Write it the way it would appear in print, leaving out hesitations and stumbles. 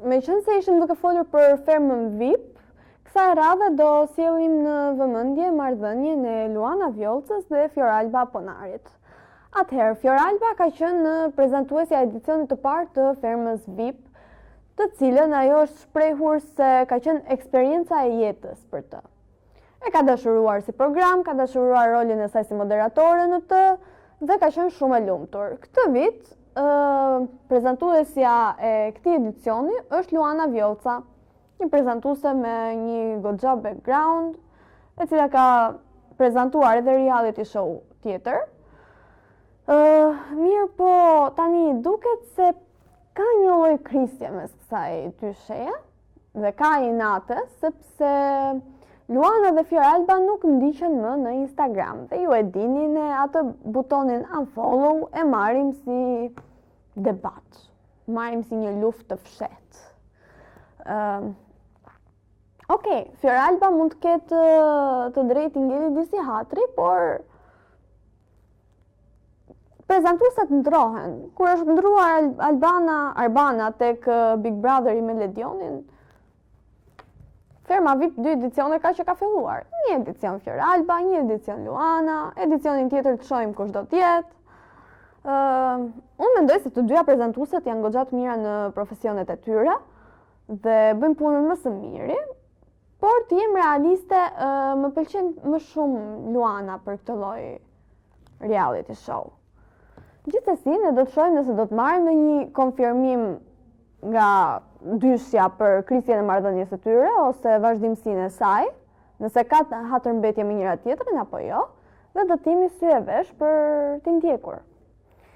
me qenë se ishim duke folur për fermën VIP, kësaj radhe do sjellim në vëmendje marrëdhënien e Luana Vjollcës dhe Fioralba Ponarit. Atëherë, Fioralba ka qenë prezantuesja e edicionit të parë të fermës VIP, të cilën ajo është shprehur se ka qenë eksperjenca e jetës për të. E ka dashuruar si program, ka dashuruar rolin e saj si moderatore në të dhe ka qenë shumë e lumtur. Këtë vit, prezantuesja e këtij edicioni është Luana Vjollca, një prezantuese me një goxha background, e cila ka prezantuar edhe reality show tjetër. Mirë po, tani duket se ka një lloj krisje mes kësaj dy sheje dhe ka inate, sepse Luana dhe Fioralba nuk ndiqen më në Instagram dhe ju e dini ne atë butonin unfollow e marrim si debat, marrim si një luftë të fshehtë. Okej, Fioralba mund të ketë të drejtë ngeli disi hatri, por prezantueset ndrohen. Kur është ndruar Arbana tek Big Brother me Ledionin, ferma VIP 2 edicione ka që ka filluar. Një edicion Fioralba, një edicion Luana, edicionin tjetër të shohim kush do të jetë. Unë mendoj se të dyja prezantueset janë goxha të mira në profesionet e tyre dhe bëjnë punën më së miri, por të jem realiste, më pëlqen më shumë Luana për këtë lloj reality show. Gjithsesi, ne do të shohim nëse do të marrim në një konfirmim nga dyshja për krisjen e marrëdhënies së tyre ose vazhdimsinë e saj, nëse ka hatërmbetje me njëra tjetrin apo jo, dhe do të jemi sy e vesh për t'i ndjekur.